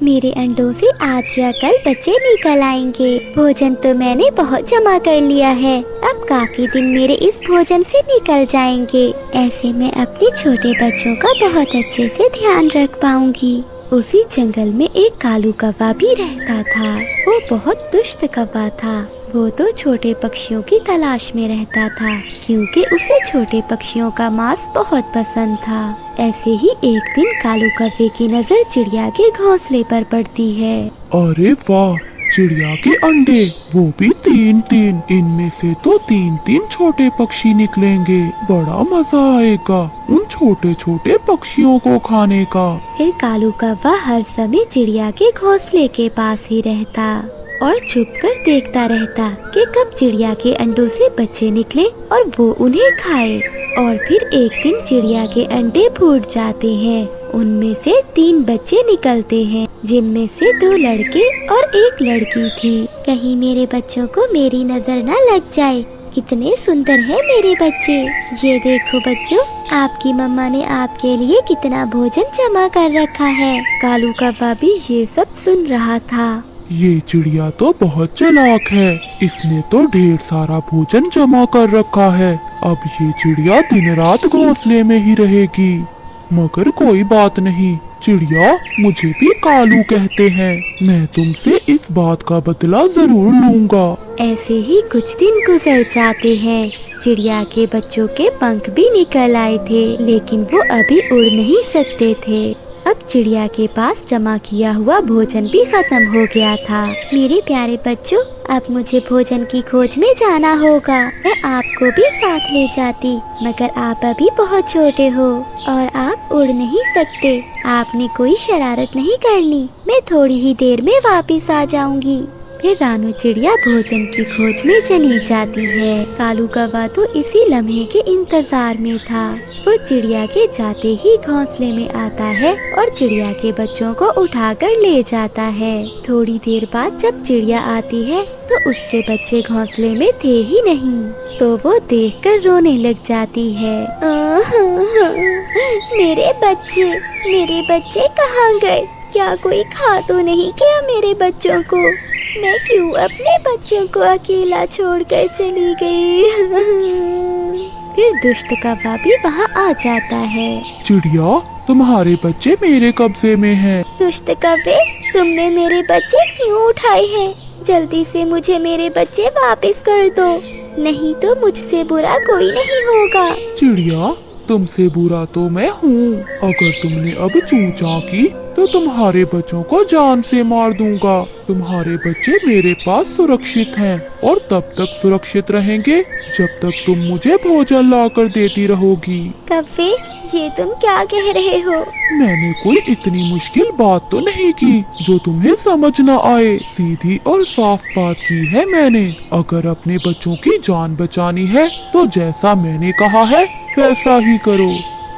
मेरे अंडों से आज या कल बच्चे निकल आएंगे। भोजन तो मैंने बहुत जमा कर लिया है, अब काफी दिन मेरे इस भोजन से निकल जाएंगे। ऐसे मैं अपने छोटे बच्चों का बहुत अच्छे से ध्यान रख पाऊंगी। उसी जंगल में एक कालू कौवा भी रहता था। वो बहुत दुष्ट कौवा था। वो तो छोटे पक्षियों की तलाश में रहता था, क्योंकि उसे छोटे पक्षियों का मांस बहुत पसंद था। ऐसे ही एक दिन कालू कौवे की नजर चिड़िया के घोंसले पर पड़ती है। अरे वाह, चिड़िया के अंडे, वो भी 3-3। इनमें से तो 3-3 छोटे पक्षी निकलेंगे। बड़ा मजा आएगा उन छोटे छोटे पक्षियों को खाने का। फिर कालू कौवा हर समय चिड़िया के घोंसले के पास ही रहता और चुपकर देखता रहता कि कब चिड़िया के अंडों से बच्चे निकले और वो उन्हें खाए। और फिर एक दिन चिड़िया के अंडे फूट जाते हैं। उनमें से 3 बच्चे निकलते हैं, जिनमें से 2 लड़के और 1 लड़की थी। कहीं मेरे बच्चों को मेरी नजर न लग जाए। कितने सुंदर हैं मेरे बच्चे। ये देखो बच्चों, आपकी मम्मा ने आपके लिए कितना भोजन जमा कर रखा है। कालू कौवा भी ये सब सुन रहा था। ये चिड़िया तो बहुत चालाक है, इसने तो ढेर सारा भोजन जमा कर रखा है। अब ये चिड़िया दिन रात घोंसले में ही रहेगी। मगर कोई बात नहीं, चिड़िया मुझे भी कालू कहते हैं। मैं तुमसे इस बात का बदला जरूर लूंगा। ऐसे ही कुछ दिन गुजर जाते हैं। चिड़िया के बच्चों के पंख भी निकल आए थे, लेकिन वो अभी उड़ नहीं सकते थे। अब चिड़िया के पास जमा किया हुआ भोजन भी खत्म हो गया था। मेरे प्यारे बच्चों, अब मुझे भोजन की खोज में जाना होगा। मैं आपको भी साथ ले जाती, मगर आप अभी बहुत छोटे हो और आप उड़ नहीं सकते। आपने कोई शरारत नहीं करनी। मैं थोड़ी ही देर में वापस आ जाऊंगी। फिर रानू चिड़िया भोजन की खोज में चली जाती है। कालू कौवा तो इसी लम्हे के इंतजार में था। वो चिड़िया के जाते ही घोंसले में आता है और चिड़िया के बच्चों को उठाकर ले जाता है। थोड़ी देर बाद जब चिड़िया आती है तो उसके बच्चे घोंसले में थे ही नहीं, तो वो देखकर रोने लग जाती है। मेरे बच्चे कहाँ गए? क्या कोई खा तो नहीं क्या मेरे बच्चों को? मैं क्यों अपने बच्चों को अकेला छोड़कर चली गई? फिर दुष्ट कौवा भी वहाँ आ जाता है। चिड़िया, तुम्हारे बच्चे मेरे कब्जे में हैं। दुष्ट कौवे, तुमने मेरे बच्चे क्यों उठाए हैं? जल्दी से मुझे मेरे बच्चे वापस कर दो, नहीं तो मुझसे बुरा कोई नहीं होगा। चिड़िया, तुमसे बुरा तो मैं हूँ। अगर तुमने अब चूचा की तो तुम्हारे बच्चों को जान से मार दूंगा। तुम्हारे बच्चे मेरे पास सुरक्षित हैं और तब तक सुरक्षित रहेंगे जब तक तुम मुझे भोजन लाकर देती रहोगी। कौवे, ये तुम क्या कह रहे हो? मैंने कोई इतनी मुश्किल बात तो नहीं की जो तुम्हें समझ न आए। सीधी और साफ बात की है मैंने। अगर अपने बच्चों की जान बचानी है तो जैसा मैंने कहा है वैसा ही करो।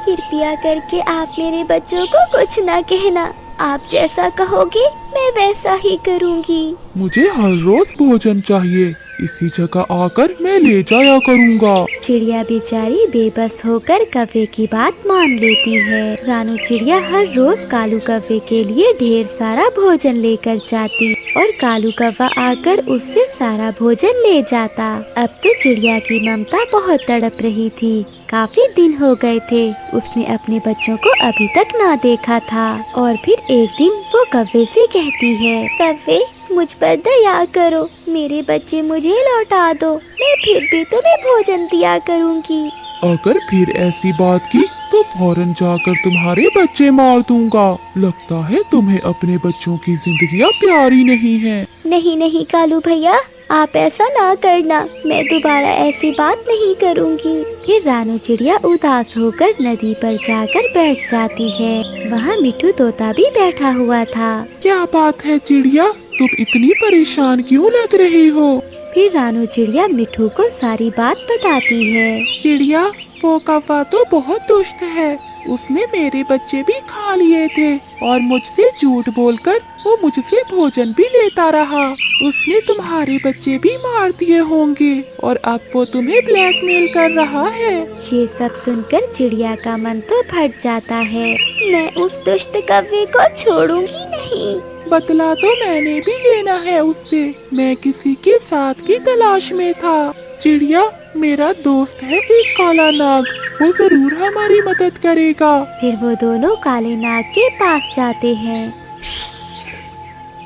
कृपया करके आप मेरे बच्चों को कुछ न कहना। आप जैसा कहोगे मैं वैसा ही करूँगी। मुझे हर रोज भोजन चाहिए, इसी जगह आकर मैं ले जाया करूँगा। चिड़िया बेचारी बेबस होकर कौवे की बात मान लेती है। रानू चिड़िया हर रोज कालू कौवे के लिए ढेर सारा भोजन लेकर जाती और कालू कौवा आकर उससे सारा भोजन ले जाता। अब तो चिड़िया की ममता बहुत तड़प रही थी। काफी दिन हो गए थे उसने अपने बच्चों को अभी तक ना देखा था। और फिर एक दिन वो कौवे से कहती है, कौवे, मुझ पर दया करो, मेरे बच्चे मुझे लौटा दो। मैं फिर भी तुम्हें भोजन दिया करूँगी। अगर फिर ऐसी बात की तो फौरन जाकर तुम्हारे बच्चे मार दूंगा। लगता है तुम्हें अपने बच्चों की जिंदगियाँ प्यारी नहीं है। नहीं नहीं कालू भैया, आप ऐसा ना करना। मैं दोबारा ऐसी बात नहीं करूँगी। फिर रानू चिड़िया उदास होकर नदी पर जाकर बैठ जाती है। वहाँ मिठू तोता भी बैठा हुआ था। क्या बात है चिड़िया, तुम इतनी परेशान क्यों लग रही हो? फिर रानू चिड़िया मिठू को सारी बात बताती है। चिड़िया, वो कौवा तो बहुत दुष्ट है। उसने मेरे बच्चे भी खा लिए थे और मुझसे झूठ बोलकर वो मुझसे भोजन भी लेता रहा। उसने तुम्हारे बच्चे भी मार दिए होंगे और अब वो तुम्हें ब्लैकमेल कर रहा है। ये सब सुनकर चिड़िया का मन तो फट जाता है। मैं उस दुष्ट कौवे को छोड़ूंगी नहीं। बदला तो मैंने भी लेना है उससे। मैं किसी के साथ की तलाश में था। चिड़िया, मेरा दोस्त है एक काला नाग, वो जरूर हमारी मदद करेगा। फिर वो दोनों काले नाग के पास जाते हैं।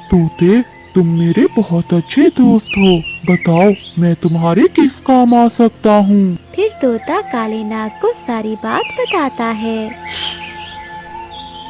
तोते, तुम मेरे बहुत अच्छे दोस्त हो, बताओ मैं तुम्हारे किस काम आ सकता हूँ। फिर तोता काले नाग को सारी बात बताता है।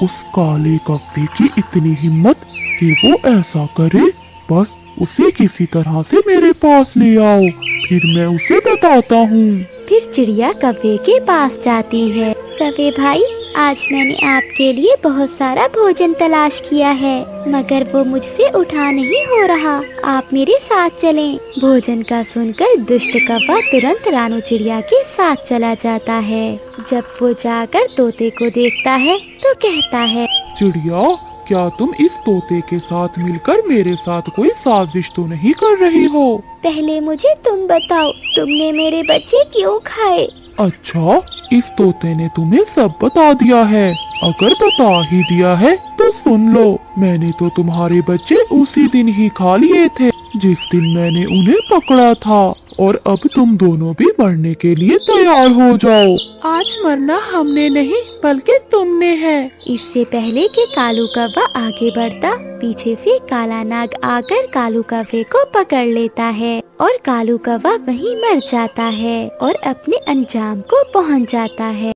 उस काले कौवे की इतनी हिम्मत कि वो ऐसा करे, बस उसे किसी तरह से मेरे पास ले आओ, फिर मैं उसे बताता हूँ। फिर चिड़िया कौवे के पास जाती है। कौवे भाई, आज मैंने आपके लिए बहुत सारा भोजन तलाश किया है, मगर वो मुझसे उठा नहीं हो रहा। आप मेरे साथ चलें। भोजन का सुनकर दुष्ट कौवा तुरंत रानू चिड़िया के साथ चला जाता है। जब वो जाकर तोते को देखता है तो कहता है, चिड़िया, क्या तुम इस तोते के साथ मिलकर मेरे साथ कोई साजिश तो नहीं कर रही हो? पहले मुझे तुम बताओ, तुमने मेरे बच्चे क्यों खाए? अच्छा, इस तोते ने तुम्हें सब बता दिया है। अगर बता ही दिया है तो सुन लो, मैंने तो तुम्हारे बच्चे उसी दिन ही खा लिए थे जिस दिन मैंने उन्हें पकड़ा था, और अब तुम दोनों भी मरने के लिए तैयार हो जाओ। आज मरना हमने नहीं बल्कि तुमने है। इससे पहले कि कालू कौवा आगे बढ़ता, पीछे से काला नाग आकर कालू कौवे को पकड़ लेता है और कालू कौवा वहीं मर जाता है और अपने अंजाम को पहुंच जाता है।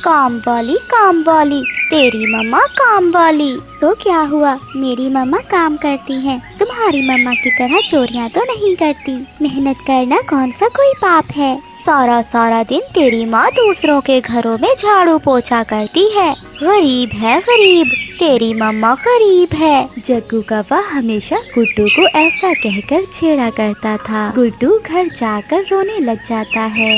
काम वाली तेरी मम्मा काम वाली। तो क्या हुआ, मेरी मम्मा काम करती हैं, तुम्हारी मम्मा की तरह चोरियां तो नहीं करती। मेहनत करना कौन सा कोई पाप है। सारा दिन तेरी माँ दूसरों के घरों में झाड़ू पोछा करती है। गरीब है गरीब, तेरी मम्मा गरीब है। जग्गू कौवा हमेशा गुड्डू को ऐसा कहकर छेड़ा करता था। गुड्डू घर जाकर रोने लग जाता है।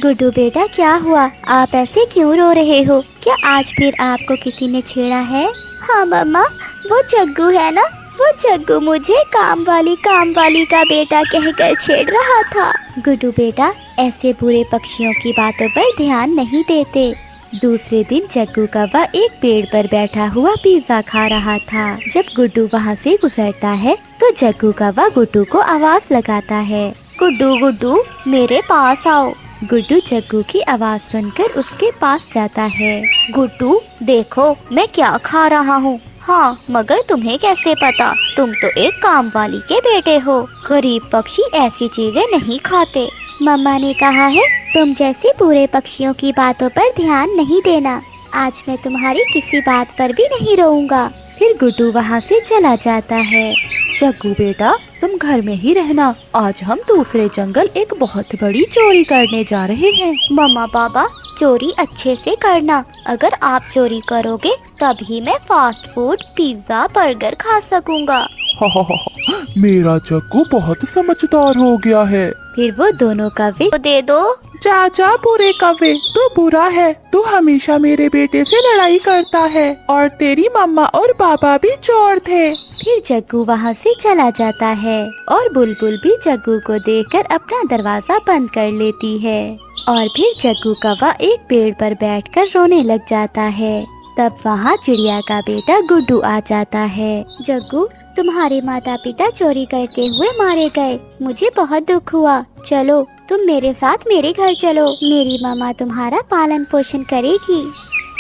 गुड्डू बेटा, क्या हुआ, आप ऐसे क्यों रो रहे हो? क्या आज फिर आपको किसी ने छेड़ा है? हाँ मम्मा, वो जग्गू है ना, वो जग्गू मुझे काम वाली का बेटा कहकर छेड़ रहा था। गुड्डू बेटा, ऐसे बुरे पक्षियों की बातों पर ध्यान नहीं देते। दूसरे दिन जग्गू कौवा एक पेड़ पर बैठा हुआ पिज्जा खा रहा था। जब गुड्डू वहाँ से गुजरता है तो जग्गू कौवा गुड्डू को आवाज लगाता है, गुड्डू गुड्डू मेरे पास आओ। गुड्डू जग्गू की आवाज सुनकर उसके पास जाता है। गुड्डू देखो मैं क्या खा रहा हूँ। हाँ, मगर तुम्हें कैसे पता? तुम तो एक काम वाली के बेटे हो। गरीब पक्षी ऐसी चीजें नहीं खाते। मम्मा ने कहा है तुम जैसे पूरे पक्षियों की बातों पर ध्यान नहीं देना। आज मैं तुम्हारी किसी बात पर भी नहीं रोऊंगा। फिर गुड्डू वहाँ से चला जाता है। जग्गू बेटा, तुम घर में ही रहना, आज हम दूसरे जंगल एक बहुत बड़ी चोरी करने जा रहे हैं। मम्मा पापा, चोरी अच्छे से करना, अगर आप चोरी करोगे तभी मैं फास्ट फूड पिज्जा बर्गर खा सकूंगा। मेरा जग्गू बहुत समझदार हो गया है। फिर वो दोनों कौवे दे दो। चाचा बुरे कौवे, तू बुरा है, तू हमेशा मेरे बेटे से लड़ाई करता है, और तेरी मम्मा और पापा भी चोर थे। फिर जग्गू वहाँ से चला जाता है और बुलबुल भी जग्गू को देखकर अपना दरवाजा बंद कर लेती है। और फिर जग्गू कौवा एक पेड़ पर बैठकर रोने लग जाता है। तब वहाँ चिड़िया का बेटा गुड्डू आ जाता है। जग्गू, तुम्हारे माता पिता चोरी करते हुए मारे गए, मुझे बहुत दुख हुआ। चलो तुम मेरे साथ मेरे घर चलो, मेरी मामा तुम्हारा पालन पोषण करेगी।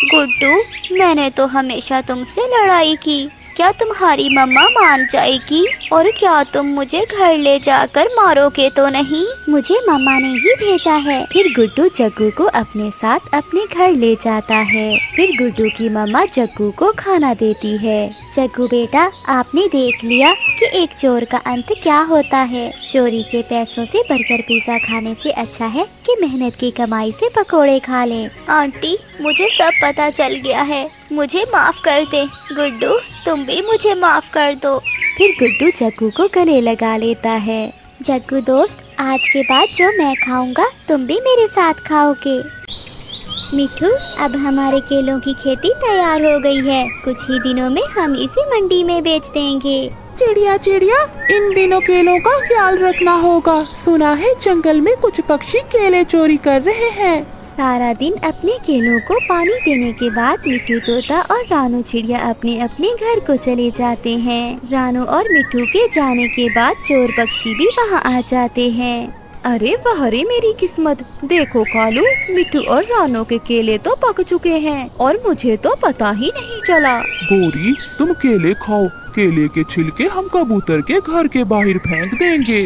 गुड्डू, मैंने तो हमेशा तुमसे लड़ाई की, क्या तुम्हारी मम्मा मान जाएगी? और क्या तुम मुझे घर ले जाकर मारोगे तो नहीं? मुझे मम्मा ने ही भेजा है। फिर गुड्डू जग्गू को अपने साथ अपने घर ले जाता है। फिर गुड्डू की मम्मा जग्गू को खाना देती है। जग्गू बेटा, आपने देख लिया कि एक चोर का अंत क्या होता है। चोरी के पैसों से बर्गर पिज्जा खाने से अच्छा है कि मेहनत की कमाई से पकोड़े खा लें। आंटी, मुझे सब पता चल गया है, मुझे माफ कर दे। गुड्डू, तुम भी मुझे माफ कर दो। फिर गुड्डू जग्गू को गले लगा लेता है। जग्गू दोस्त, आज के बाद जो मैं खाऊंगा तुम भी मेरे साथ खाओगे। मिठू, अब हमारे केलों की खेती तैयार हो गई है, कुछ ही दिनों में हम इसे मंडी में बेच देंगे। चिड़िया चिड़िया, इन दिनों केलों का ख्याल रखना होगा, सुना है जंगल में कुछ पक्षी केले चोरी कर रहे हैं। सारा दिन अपने केलों को पानी देने के बाद मिट्ठू तोता और रानू चिड़िया अपने अपने घर को चले जाते हैं। रानू और मिट्ठू के जाने के बाद चोर पक्षी भी वहाँ आ जाते हैं। अरे वाह रे मेरी किस्मत, देखो कालू, मिट्ठू और रानू के केले तो पक चुके हैं और मुझे तो पता ही नहीं चला। गोरी, तुम केले खाओ, केले के छिलके हम कबूतर के घर के बाहर फेंक देंगे।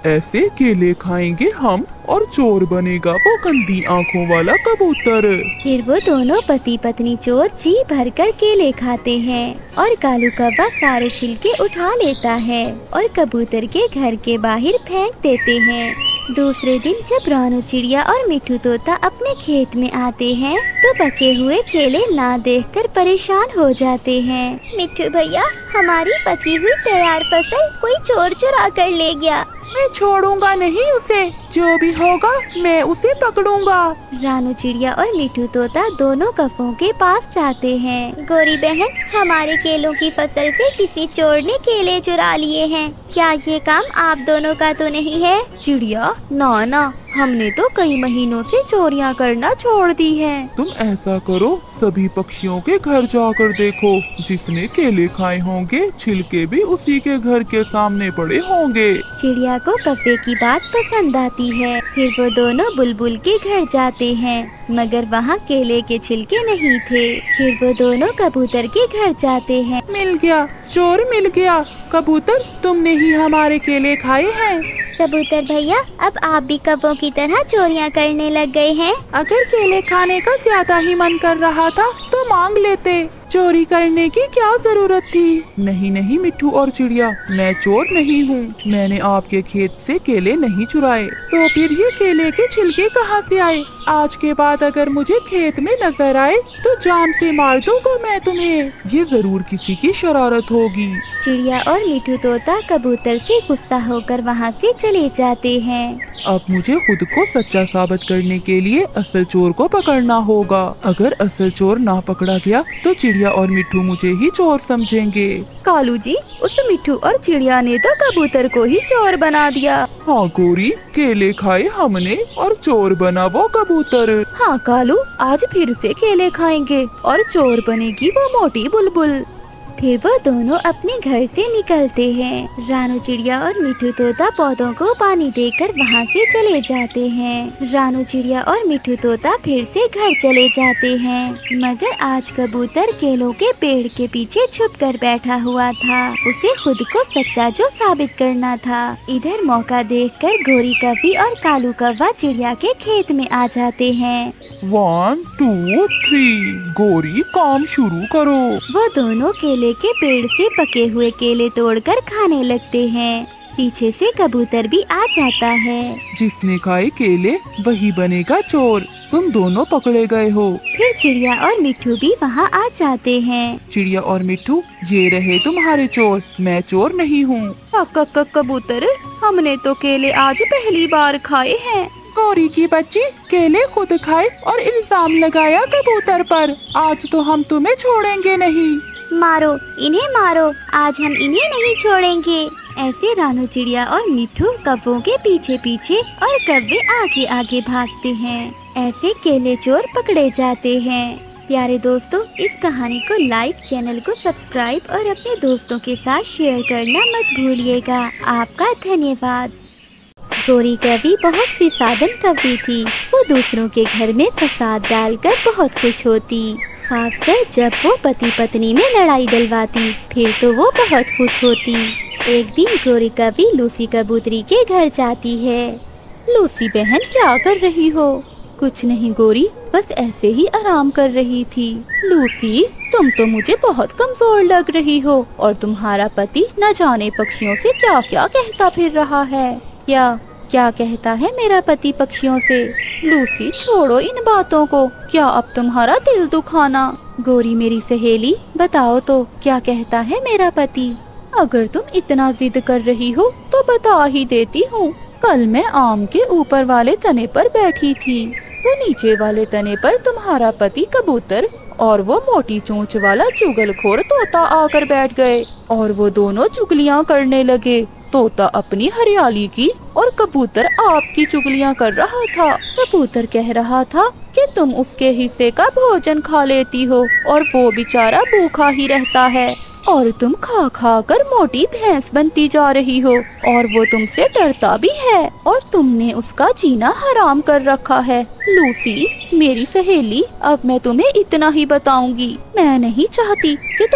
ऐसे केले खाएंगे हम और चोर बनेगा वो गंदी आँखों वाला कबूतर। फिर वो दोनों पति पत्नी चोर जी भरकर केले खाते हैं और कालू कौवा सारे छिलके उठा लेता है और कबूतर के घर के बाहर फेंक देते हैं। दूसरे दिन जब रानू चिड़िया और मिट्ठू तोता अपने खेत में आते हैं तो पके हुए केले ना देखकर परेशान हो जाते हैं। मिट्ठू भैया, हमारी पकी हुई तैयार फसल कोई चोर चुरा कर ले गया। मैं छोड़ूंगा नहीं उसे, जो भी होगा मैं उसे पकड़ूंगा। रानू चिड़िया और मिट्ठू तोता दोनों कौवों के पास जाते हैं। गोरी बहन, हमारे केलों की फसल से किसी चोर ने केले चुरा लिए हैं। क्या ये काम आप दोनों का तो नहीं है? चिड़िया, ना, हमने तो कई महीनों से चोरियां करना छोड़ दी हैं। तुम ऐसा करो, सभी पक्षियों के घर जाकर देखो, जिसने केले खाए होंगे छिलके भी उसी के घर के सामने पड़े होंगे। चिड़िया को कौवे की बात पसंद आती है। फिर वो दोनों बुलबुल के घर जाते हैं, मगर वहाँ केले के छिलके नहीं थे। फिर वो दोनों कबूतर के घर जाते हैं। मिल गया, चोर मिल गया। कबूतर, तुमने ही हमारे केले खाए हैं। कबूतर भैया, अब आप भी कौवों की तरह चोरियां करने लग गए हैं। अगर केले खाने का ज्यादा ही मन कर रहा था तो मांग लेते, चोरी करने की क्या जरूरत थी। नहीं मिट्ठू और चिड़िया, मैं चोर नहीं हूँ। मैंने आपके खेत से केले नहीं चुराए। तो फिर ये केले के छिलके कहाँ से आए? आज के बाद अगर मुझे खेत में नजर आए तो जान से मार दूंगा मैं तुम्हें। ये जरूर किसी की शरारत होगी। चिड़िया और मिट्ठू तोता कबूतर से गुस्सा होकर वहाँ से चले जाते हैं। अब मुझे खुद को सच्चा साबित करने के लिए असल चोर को पकड़ना होगा। अगर असल चोर ना पकड़ा गया तो चिड़िया और मिट्ठू मुझे ही चोर समझेंगे। कालू जी, उस मिट्ठू और चिड़िया ने तो कबूतर को ही चोर बना दिया। हाँ गोरी, केले खाए हमने और चोर बना वो कबूतर। हाँ कालू, आज फिर से केले खाएंगे और चोर बनेगी वो मोटी बुलबुल। फिर वो दोनों अपने घर से निकलते हैं। रानू चिड़िया और मिट्ठू तोता पौधों को पानी देकर वहाँ से चले जाते हैं। रानू चिड़िया और मिट्ठू तोता फिर से घर चले जाते हैं, मगर आज कबूतर केलों के पेड़ के पीछे छुप कर बैठा हुआ था। उसे खुद को सच्चा जो साबित करना था। इधर मौका देखकर गोरी कौवी और कालू कौवा चिड़िया के खेत में आ जाते हैं। 1 2 3, गोरी काम शुरू करो। वो दोनों केले के पेड़ से पके हुए केले तोड़कर खाने लगते हैं। पीछे से कबूतर भी आ जाता है। जिसने खाए केले वही बनेगा चोर। तुम दोनों पकड़े गए हो। फिर चिड़िया और मिट्ठू भी वहाँ आ जाते हैं। चिड़िया और मिट्ठू, ये रहे तुम्हारे चोर, मैं चोर नहीं हूँ। कबूतर, हमने तो केले आज पहली बार खाए हैं। गौरी की बच्ची, केले खुद खाए और इल्जाम लगाया कबूतर पर। आज तो हम तुम्हें छोड़ेंगे नहीं। मारो इन्हें, मारो, आज हम इन्हें नहीं छोड़ेंगे। ऐसे रानू चिड़िया और मिट्ठू कौवों के पीछे पीछे और कौवे आगे आगे भागते हैं। ऐसे केले चोर पकड़े जाते हैं। प्यारे दोस्तों, इस कहानी को लाइक, चैनल को सब्सक्राइब और अपने दोस्तों के साथ शेयर करना मत भूलिएगा। आपका धन्यवाद। गोरी कौवी बहुत फिसादन कौवी थी। वो दूसरों के घर में फसाद डालकर बहुत खुश होती, खासकर जब वो पति पत्नी में लड़ाई डलवाती, फिर तो वो बहुत खुश होती। एक दिन गोरी कौवी लूसी कबूतरी के घर जाती है। लूसी बहन, क्या कर रही हो? कुछ नहीं गोरी, बस ऐसे ही आराम कर रही थी। लूसी, तुम तो मुझे बहुत कमजोर लग रही हो और तुम्हारा पति न जाने पक्षियों से क्या क्या कहता फिर रहा है। क्या कहता है मेरा पति पक्षियों से? लूसी, छोड़ो इन बातों को। क्या अब तुम्हारा दिल दुखाना? गोरी मेरी सहेली, बताओ तो क्या कहता है मेरा पति? अगर तुम इतना जिद कर रही हो तो बता ही देती हूँ। कल मैं आम के ऊपर वाले तने पर बैठी थी, तो नीचे वाले तने पर तुम्हारा पति कबूतर और वो मोटी चोंच वाला चुगलखोर तोता आकर बैठ गए और वो दोनों चुगलियाँ करने लगे। तोता अपनी हरियाली की और कबूतर आपकी चुगलियाँ कर रहा था। कबूतर कह रहा था कि तुम उसके हिस्से का भोजन खा लेती हो और वो बेचारा भूखा ही रहता है, और तुम खा खा कर मोटी भैंस बनती जा रही हो, और वो तुमसे डरता भी है, और तुमने उसका जीना हराम कर रखा है। लूसी मेरी सहेली, अब मैं तुम्हें इतना ही बताऊंगी। मैं नहीं चाहती कि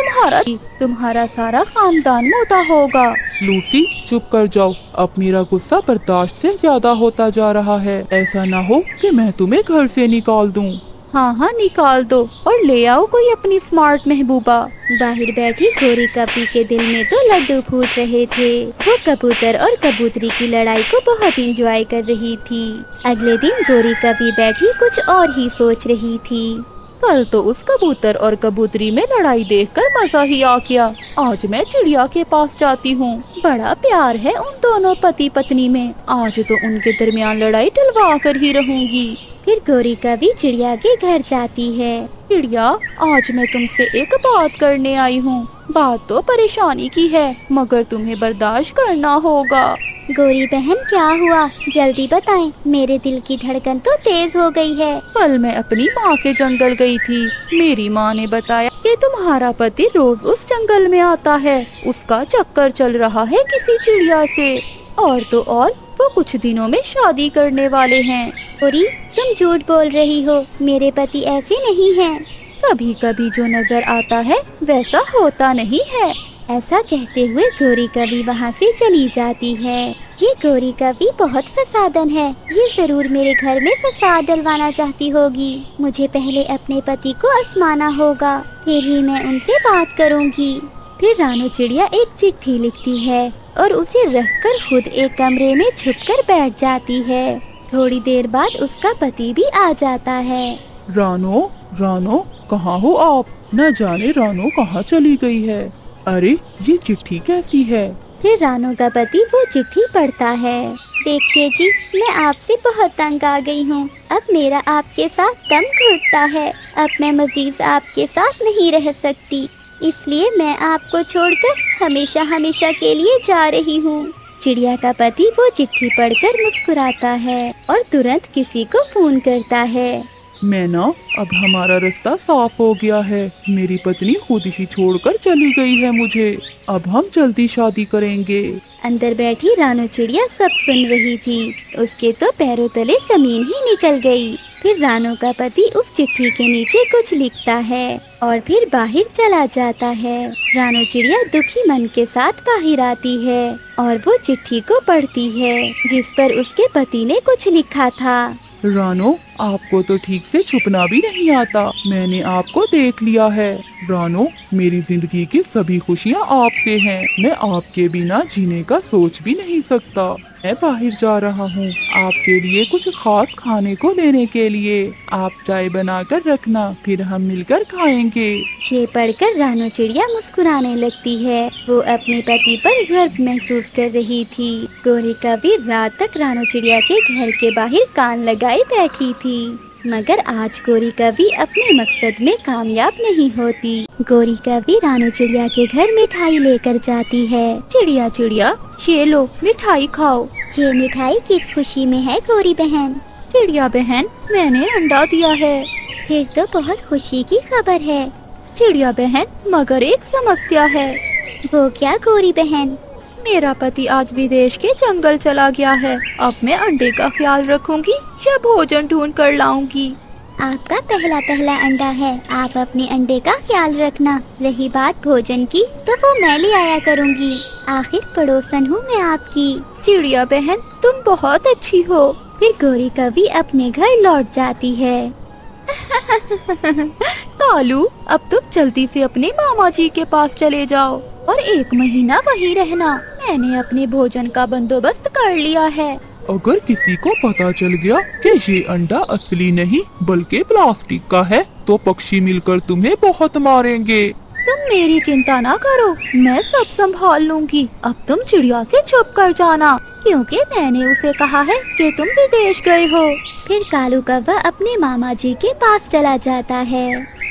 तुम्हारा सारा खानदान मोटा होगा। लूसी चुप कर जाओ, अब मेरा गुस्सा बर्दाश्त से ज्यादा होता जा रहा है। ऐसा ना हो कि मैं तुम्हें घर से निकाल दूं। हाँ हाँ निकाल दो, और ले आओ कोई अपनी स्मार्ट महबूबा। बाहर बैठी गोरी कभी के दिल में तो लड्डू फूट रहे थे। वो कबूतर और कबूतरी की लड़ाई को बहुत एंजॉय कर रही थी। अगले दिन गोरी कभी बैठी कुछ और ही सोच रही थी। कल तो उस कबूतर और कबूतरी में लड़ाई देखकर मजा ही आ गया। आज मैं चिड़िया के पास जाती हूँ। बड़ा प्यार है उन दोनों पति पत्नी में। आज तो उनके दरमियान लड़ाई टलवा कर ही रहूंगी। फिर गोरी कभी चिड़िया के घर जाती है। चिड़िया, आज मैं तुमसे एक बात करने आई हूँ। बात तो परेशानी की है, मगर तुम्हें बर्दाश्त करना होगा। गोरी बहन क्या हुआ, जल्दी बताएं, मेरे दिल की धड़कन तो तेज हो गई है। कल मैं अपनी माँ के जंगल गई थी। मेरी माँ ने बताया कि तुम्हारा पति रोज उस जंगल में आता है। उसका चक्कर चल रहा है किसी चिड़िया से, और तो और वो कुछ दिनों में शादी करने वाले हैं। गोरी तुम झूठ बोल रही हो, मेरे पति ऐसे नहीं हैं। कभी कभी जो नजर आता है वैसा होता नहीं है। ऐसा कहते हुए गोरी कभी वहाँ से चली जाती है। ये गोरी कभी बहुत फसादन है, ये जरूर मेरे घर में फसाद डलवाना चाहती होगी। मुझे पहले अपने पति को आजमाना होगा, फिर ही मैं उनसे बात करूँगी। फिर रानू चिड़िया एक चिट्ठी लिखती है और उसे रखकर खुद एक कमरे में छुपकर बैठ जाती है। थोड़ी देर बाद उसका पति भी आ जाता है। रानो, रानो कहाँ हो आप? न जाने रानो कहाँ चली गई है। अरे ये चिट्ठी कैसी है? फिर रानू का पति वो चिट्ठी पढ़ता है। देखिए जी, मैं आपसे बहुत तंग आ गई हूँ। अब मेरा आपके साथ दम घुटता है। अब मैं मजीद आपके साथ नहीं रह सकती, इसलिए मैं आपको छोड़कर हमेशा हमेशा के लिए जा रही हूँ। चिड़िया का पति वो चिट्ठी पढ़कर मुस्कुराता है और तुरंत किसी को फोन करता है। मैना, अब हमारा रास्ता साफ हो गया है। मेरी पत्नी खुद ही छोड़कर चली गई है मुझे। अब हम जल्दी शादी करेंगे। अंदर बैठी रानू चिड़िया सब सुन रही थी। उसके तो पैरों तले जमीन ही निकल गई। फिर रानू का पति उस चिट्ठी के नीचे कुछ लिखता है और फिर बाहर चला जाता है। रानू चिड़िया दुखी मन के साथ बाहर आती है और वो चिट्ठी को पढ़ती है जिस पर उसके पति ने कुछ लिखा था। रानो, आपको तो ठीक से छुपना भी नहीं आता। मैंने आपको देख लिया है। रानो, मेरी जिंदगी की सभी खुशियाँ आपसे हैं। मैं आपके बिना जीने का सोच भी नहीं सकता। मैं बाहर जा रहा हूँ आपके लिए कुछ खास खाने को लेने के लिए। आप चाय बनाकर रखना, फिर हम मिलकर खाएंगे। ये पढ़कर रानू चिड़िया मुस्कुराने लगती है। वो अपने पति पर गर्व महसूस कर रही थी। गोरी कभी रात तक रानू चिड़िया के घर के बाहर कान लगाए बैठी थी, मगर आज गोरी कभी अपने मकसद में कामयाब नहीं होती। गोरी कभी रानू चिड़िया के घर मिठाई लेकर जाती है। चिड़िया चिड़िया, ये लो मिठाई खाओ। ये मिठाई किस खुशी में है गोरी बहन? चिड़िया बहन, मैंने अंडा दिया है। फिर तो बहुत खुशी की खबर है। चिड़िया बहन, मगर एक समस्या है। वो क्या गोरी बहन? मेरा पति आज विदेश के जंगल चला गया है। अब मैं अंडे का ख्याल रखूंगी या भोजन ढूंढ कर लाऊंगी? आपका पहला अंडा है, आप अपने अंडे का ख्याल रखना। रही बात भोजन की, तो वो मैं ले आया करूंगी। आखिर पड़ोसन हूँ मैं आपकी। चिड़िया बहन, तुम बहुत अच्छी हो। फिर गोरी कभी अपने घर लौट जाती है। कालू, अब तुम जल्दी से अपने मामा जी के पास चले जाओ और 1 महीना वहीं रहना। मैंने अपने भोजन का बंदोबस्त कर लिया है। अगर किसी को पता चल गया कि ये अंडा असली नहीं बल्कि प्लास्टिक का है, तो पक्षी मिलकर तुम्हें बहुत मारेंगे। तुम मेरी चिंता ना करो, मैं सब संभाल लूंगी। अब तुम चिड़िया से छुप कर जाना, क्योंकि मैंने उसे कहा है कि तुम विदेश गए हो। फिर कालू कौवा अपने मामा जी के पास चला जाता है।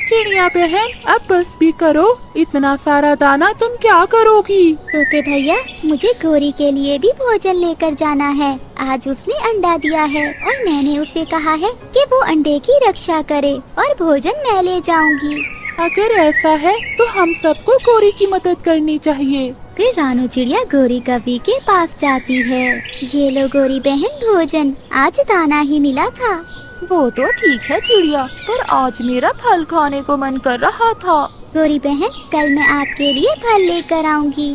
चिड़िया बहन अब बस भी करो, इतना सारा दाना तुम क्या करोगी? तोते भैया, मुझे गोरी के लिए भी भोजन लेकर जाना है। आज उसने अंडा दिया है और मैंने उसे कहा है कि वो अंडे की रक्षा करे और भोजन मैं ले जाऊंगी। अगर ऐसा है तो हम सबको गोरी की मदद करनी चाहिए। फिर रानो चिड़िया गोरी कवि के पास जाती है। ये लो गोरी बहन भोजन, आज दाना ही मिला था। वो तो ठीक है चिड़िया, पर आज मेरा फल खाने को मन कर रहा था। गोरी बहन, कल मैं आपके लिए फल लेकर आऊंगी।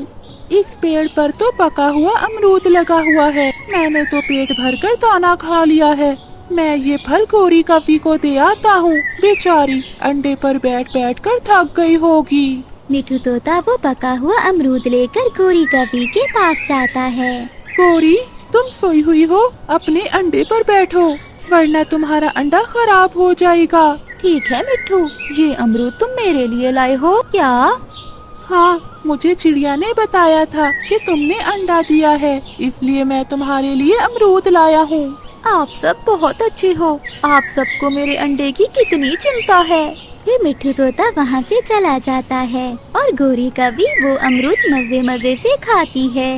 इस पेड़ पर तो पका हुआ अमरूद लगा हुआ है, मैंने तो पेट भरकर दाना खा लिया है। मैं ये फल गोरी कवि को दे आता हूँ, बेचारी अंडे पर बैठ बैठ कर थक गई होगी। मिठू तोता वो पका हुआ अमरूद लेकर गोरी कवि के पास जाता है। गोरी, तुम सोई हुई हो, अपने अंडे पर बैठो वरना तुम्हारा अंडा खराब हो जाएगा। ठीक है मिट्ठू, ये अमरूद तुम मेरे लिए लाए हो क्या? हाँ, मुझे चिड़िया ने बताया था कि तुमने अंडा दिया है, इसलिए मैं तुम्हारे लिए अमरूद लाया हूँ। आप सब बहुत अच्छे हो, आप सबको मेरे अंडे की कितनी चिंता है। फिर मिट्ठू तोता वहाँ से चला जाता है और गोरी कवि वो अमरूद मजे मजे से खाती है।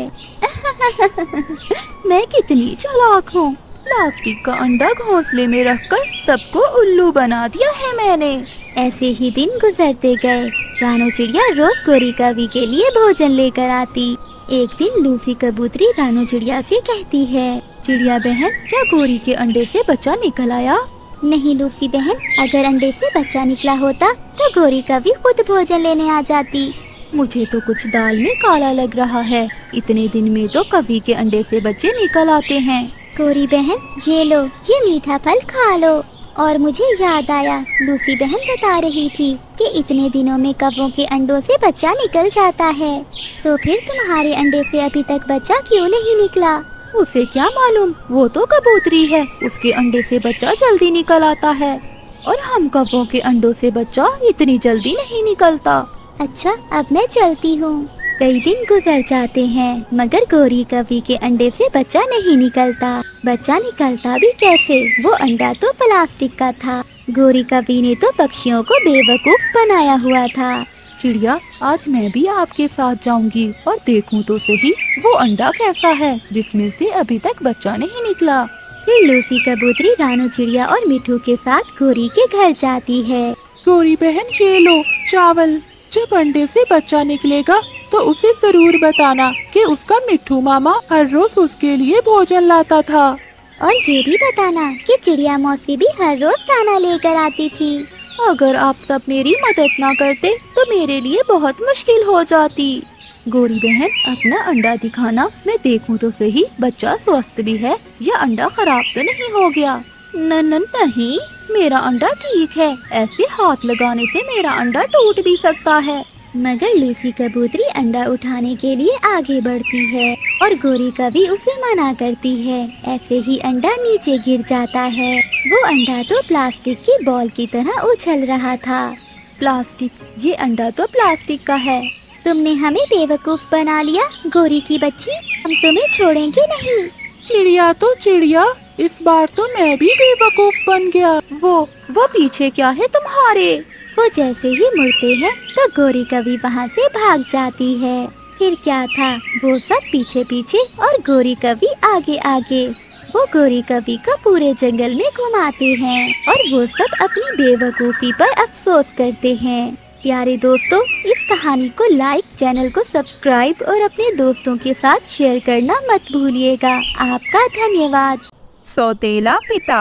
मैं कितनी चालाक हूँ, प्लास्टिक का अंडा घोंसले में रखकर सबको उल्लू बना दिया है मैंने। ऐसे ही दिन गुजरते गए। रानो चिड़िया रोज गोरी कवि के लिए भोजन लेकर आती। एक दिन लूसी कबूतरी रानो चिड़िया से कहती है, चिड़िया बहन, क्या गोरी के अंडे से बच्चा निकल आया? नहीं लूसी बहन, अगर अंडे से बच्चा निकला होता तो गोरी कवि खुद भोजन लेने आ जाती। मुझे तो कुछ दाल में काला लग रहा है, इतने दिन में तो कवि के अंडे से बच्चे निकल आते हैं। गोरी बहन, ये लो, ये मीठा फल खा लो। और मुझे याद आया, लूसी बहन बता रही थी कि इतने दिनों में कौवों के अंडों से बच्चा निकल जाता है, तो फिर तुम्हारे अंडे से अभी तक बच्चा क्यों नहीं निकला? उसे क्या मालूम, वो तो कबूतरी है, उसके अंडे से बच्चा जल्दी निकल आता है और हम कौवों के अंडों से बच्चा इतनी जल्दी नहीं निकलता। अच्छा, अब मैं चलती हूँ। कई दिन गुजर जाते हैं मगर गोरी कवि के अंडे से बच्चा नहीं निकलता। बच्चा निकलता भी कैसे, वो अंडा तो प्लास्टिक का था। गोरी कवि ने तो पक्षियों को बेवकूफ बनाया हुआ था। चिड़िया, आज मैं भी आपके साथ जाऊंगी और देखूं तो सही वो अंडा कैसा है जिसमें से अभी तक बच्चा नहीं निकला। फिर लूसी कबूतरी रानो चिड़िया और मिठू के साथ गोरी के घर जाती है। गोरी बहन, ये लो चावल, जब अंडे से बच्चा निकलेगा तो उसे जरूर बताना कि उसका मिठू मामा हर रोज उसके लिए भोजन लाता था। और ये भी बताना कि चिड़िया मौसी भी हर रोज खाना लेकर आती थी। अगर आप सब मेरी मदद ना करते तो मेरे लिए बहुत मुश्किल हो जाती। गोरी बहन, अपना अंडा दिखाना, मैं देखूं तो सही बच्चा स्वस्थ भी है या अंडा खराब तो नहीं हो गया। नहीं, मेरा अंडा ठीक है, ऐसे हाथ लगाने से मेरा अंडा टूट भी सकता है। मगर लूसी कबूतरी अंडा उठाने के लिए आगे बढ़ती है और गोरी कवि उसे मना करती है। ऐसे ही अंडा नीचे गिर जाता है। वो अंडा तो प्लास्टिक की बॉल की तरह उछल रहा था। प्लास्टिक, ये अंडा तो प्लास्टिक का है। तुमने हमें बेवकूफ बना लिया गोरी की बच्ची, हम तुम्हें छोड़ेंगे नहीं। चिड़िया तो चिड़िया, इस बार तो मैं भी बेवकूफ बन गया। वो पीछे क्या है तुम्हारे? वो जैसे ही मुड़ते हैं तो गोरी कवि वहाँ से भाग जाती है। फिर क्या था, वो सब पीछे पीछे और गोरी कवि आगे आगे। वो गोरी कवि को पूरे जंगल में घुमाते हैं और वो सब अपनी बेवकूफी पर अफसोस करते हैं। प्यारे दोस्तों, इस कहानी को लाइक, चैनल को सब्सक्राइब और अपने दोस्तों के साथ शेयर करना मत भूलिएगा। आपका धन्यवाद। सौतेला पिता।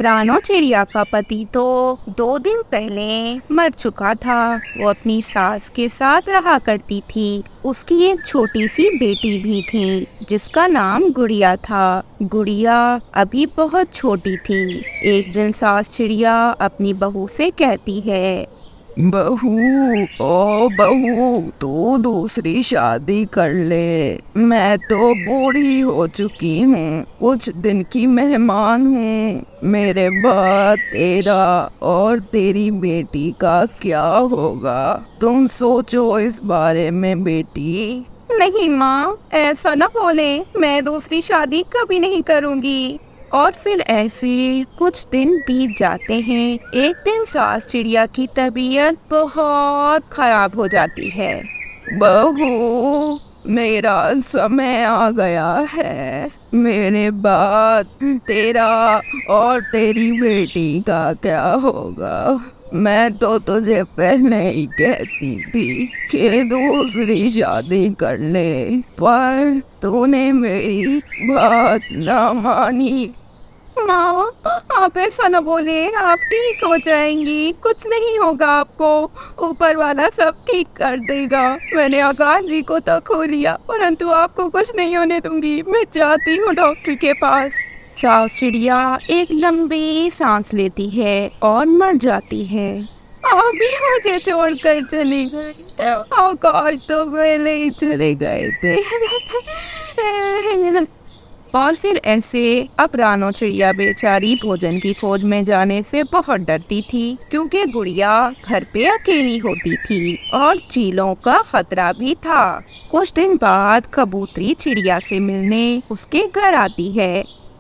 रानो चिड़िया का पति तो 2 दिन पहले मर चुका था। वो अपनी सास के साथ रहा करती थी। उसकी एक छोटी सी बेटी भी थी जिसका नाम गुड़िया था। गुड़िया अभी बहुत छोटी थी। एक दिन सास चिड़िया अपनी बहू से कहती है, बहू, ओ बहू, तू दूसरी शादी कर ले। मैं तो बूढ़ी हो चुकी हूँ, कुछ दिन की मेहमान हूँ। मेरे बाद तेरा और तेरी बेटी का क्या होगा? तुम सोचो इस बारे में बेटी। नहीं माँ, ऐसा ना बोले, मैं दूसरी शादी कभी नहीं करूँगी। और फिर ऐसे कुछ दिन बीत जाते हैं। एक दिन सास चिड़िया की तबीयत बहुत खराब हो जाती है। बहू, मेरा समय आ गया है। मेरे बाद तेरा और तेरी बेटी का क्या होगा? मैं तो तुझे पहले ही कहती थी कि दूसरी शादी कर ले, पर तूने मेरी बात ना मानी। माँ, आप ऐसा न बोले, आप ठीक हो जाएंगी, कुछ नहीं होगा आपको, ऊपर वाला सब ठीक कर देगा। मैंने आकाश जी को तो खो लिया, परंतु आपको कुछ नहीं होने दूंगी। मैं जाती हूँ डॉक्टर के पास। सास चिड़िया एक लंबी सांस लेती है और मर जाती है। आप भी मुझे छोड़कर चली गई, आकाश तो पहले ही चले गए थे। और फिर ऐसे अब रानो चिड़िया बेचारी भोजन की खोज में जाने से बहुत डरती थी, क्योंकि गुड़िया घर पे अकेली होती थी और चीलों का खतरा भी था। कुछ दिन बाद कबूतरी चिड़िया से मिलने उसके घर आती है।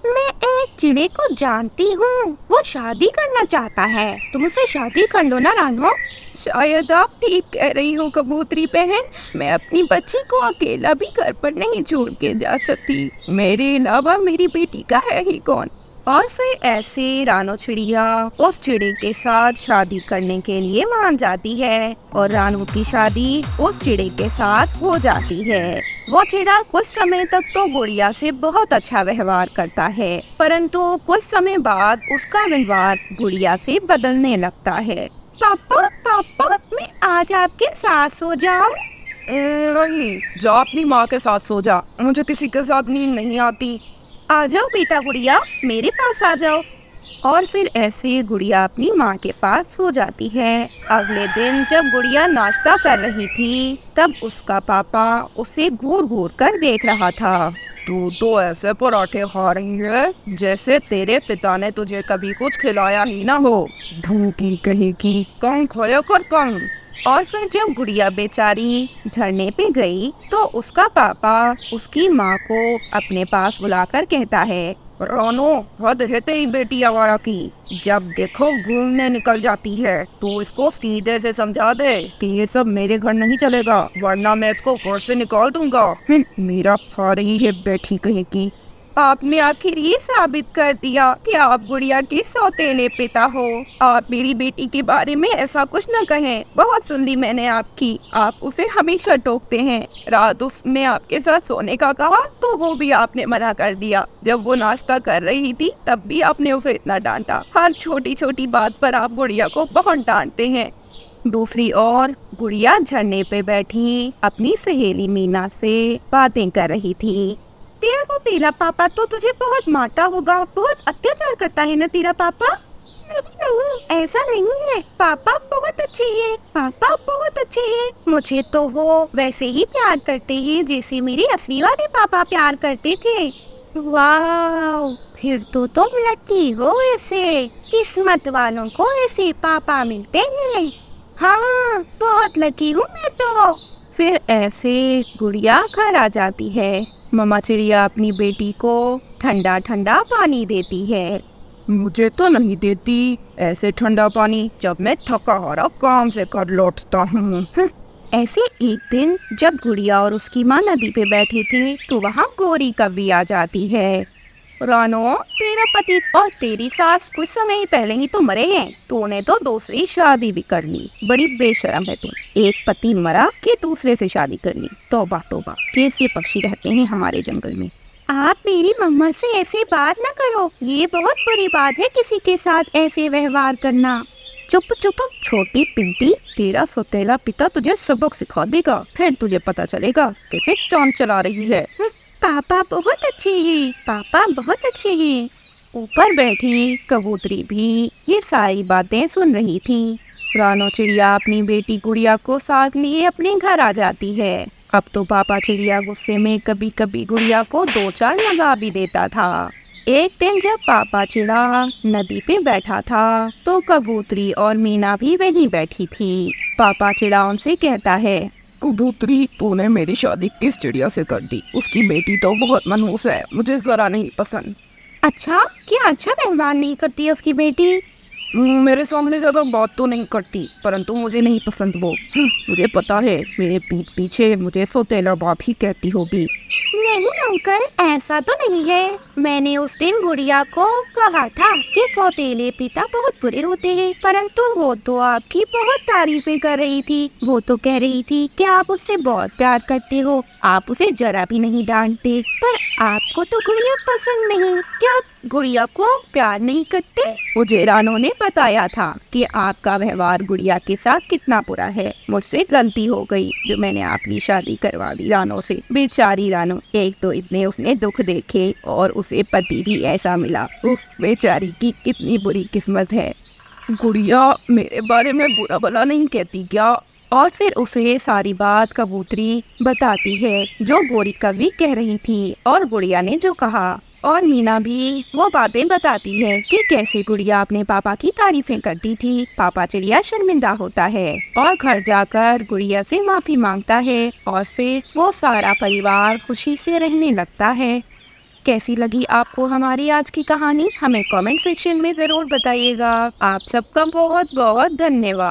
मैं एक चिड़े को जानती हूँ, वो शादी करना चाहता है, तुम उससे शादी कर लो ना रानो। शायद आप ठीक कह रही हो कबूतरी बहन, मैं अपनी बच्ची को अकेला भी घर पर नहीं छोड़ के जा सकती, मेरे अलावा मेरी बेटी का है ही कौन। और फिर ऐसे रानो चिड़िया उस चिड़े के साथ शादी करने के लिए मान जाती है और रानो की शादी उस चिड़े के साथ हो जाती है। वो चिड़ा कुछ समय तक तो गुड़िया से बहुत अच्छा व्यवहार करता है, परंतु कुछ समय बाद उसका व्यवहार गुड़िया से बदलने लगता है। पापा पापा, मैं आज आपके साथ सो जाऊं? नहीं, जा अपनी माँ के साथ सो जा, मुझे किसी के साथ नींद नहीं आती। आ जाओ बेटा गुड़िया, मेरे पास आ जाओ। और फिर ऐसे गुड़िया अपनी माँ के पास सो जाती है। अगले दिन जब गुड़िया नाश्ता कर रही थी, तब उसका पापा उसे घूर घूर कर देख रहा था। तू तो ऐसे पराठे खा रही है जैसे तेरे पिता ने तुझे कभी कुछ खिलाया ही ना हो। भूखी कहीं की, कम खाया कर कम। और फिर जब गुड़िया बेचारी झरने पे गई, तो उसका पापा उसकी माँ को अपने पास बुलाकर कहता है, रानो, हद है तेरी बेटी आवारा की, जब देखो घूमने निकल जाती है। तू इसको सीधे से समझा दे कि ये सब मेरे घर नहीं चलेगा, वरना मैं इसको घर से निकाल दूंगा। मेरा खा रही है बैठी कहीं की। आपने आखिर ये साबित कर दिया कि आप गुड़िया के सौतेले पिता हो। आप मेरी बेटी के बारे में ऐसा कुछ न कहें, बहुत सुन ली मैंने आपकी। आप उसे हमेशा टोकते हैं। रात उसने आपके साथ सोने का कहा तो वो भी आपने मना कर दिया। जब वो नाश्ता कर रही थी तब भी आपने उसे इतना डांटा। हर छोटी छोटी बात पर आप गुड़िया को बहुत डांटते हैं। दूसरी ओर गुड़िया झरने पे बैठी अपनी सहेली मीना से बातें कर रही थी। तेरा तो तेरा पापा तो तुझे बहुत मारता होगा, बहुत अत्याचार करता है ना तेरा पापा? ऐसा नहीं है, पापा बहुत अच्छे हैं, पापा बहुत अच्छे हैं। मुझे तो वो वैसे ही प्यार करते हैं जैसे मेरे असली वाले पापा प्यार करते थे। वाह, फिर तो तुम लकी हो, ऐसे किस्मत वालों को ऐसे पापा मिलते हैं। हाँ, बहुत लकी हूँ मैं तो। फिर ऐसे गुड़िया घर आ जाती है। मम्मा चिड़िया अपनी बेटी को ठंडा ठंडा पानी देती है। मुझे तो नहीं देती ऐसे ठंडा पानी, जब मैं थका हारा काम से कर लौटता हूँ। ऐसे एक दिन जब गुड़िया और उसकी माँ नदी पे बैठी थी, तो वहाँ गौरी कभी आ जाती है। रानो, तेरा पति और तेरी सास कुछ समय पहले ही तो मरे हैं। तूने तो दूसरी शादी भी कर ली, बड़ी बेशरम है तुम। एक पति मरा कि दूसरे से शादी कर ली। तौबा तौबा, कैसे पक्षी रहते हैं हमारे जंगल में। आप मेरी मम्मा से ऐसी बात न करो, ये बहुत बुरी बात है किसी के साथ ऐसे व्यवहार करना। चुप चुप छोटी पिंटी, तेरा सौतेला पिता तुझे सबक सिखा देगा, फिर तुझे पता चलेगा कैसे चांद चला रही है। पापा बहुत अच्छे हैं, पापा बहुत अच्छे हैं। ऊपर बैठी कबूतरी भी ये सारी बातें सुन रही थी। रानो चिड़िया अपनी बेटी गुड़िया को साथ लिए अपने घर आ जाती है। अब तो पापा चिड़िया गुस्से में कभी कभी गुड़िया को दो चार लगा भी देता था। एक दिन जब पापा चिड़ा नदी पे बैठा था, तो कबूतरी और मीना भी वहीं बैठी थी। पापा चिड़ा उनसे कहता है, कबूतरी, तूने मेरी शादी किस चिड़िया से कर दी? उसकी बेटी तो बहुत मनहूस है, मुझे जरा नहीं पसंद। अच्छा, क्या अच्छा व्यवहार नहीं करती है उसकी बेटी? मेरे सामने ज्यादा बात तो नहीं करती, परंतु मुझे नहीं पसंद वो। मुझे पता है मेरे पीठ पीछे मुझे सौतेला बाप ही कहती होगी। नहीं अंकल, ऐसा तो नहीं है। मैंने उस दिन गुड़िया को कहा था कि सौतेले पिता बहुत बुरे होते हैं, परंतु वो तो आपकी बहुत तारीफें कर रही थी। वो तो कह रही थी कि आप उससे बहुत प्यार करते हो, आप उसे जरा भी नहीं डांटते। पर आपको तो गुड़िया पसंद नहीं, क्या आप गुड़िया को प्यार नहीं करते? मुझे रानो ने बताया था कि आपका व्यवहार गुड़िया के साथ कितना बुरा है। मुझसे गलती हो गई जो मैंने आपकी शादी करवा दी रानो से। बेचारी रानो, एक तो इतने उसने दुख देखे और उसे पति भी ऐसा मिला। उफ, बेचारी की कितनी बुरी किस्मत है। गुड़िया मेरे बारे में बुरा भला नहीं कहती क्या? और फिर उसे सारी बात कबूतरी बताती है जो गोरी कवि कह रही थी और गुड़िया ने जो कहा। और मीना भी वो बातें बताती है कि कैसे गुड़िया अपने पापा की तारीफें करती थी। पापा चिड़िया शर्मिंदा होता है और घर जाकर गुड़िया से माफी मांगता है और फिर वो सारा परिवार खुशी से रहने लगता है। कैसी लगी आपको हमारी आज की कहानी? हमें कमेंट सेक्शन में जरूर बताइएगा। आप सबका बहुत बहुत धन्यवाद।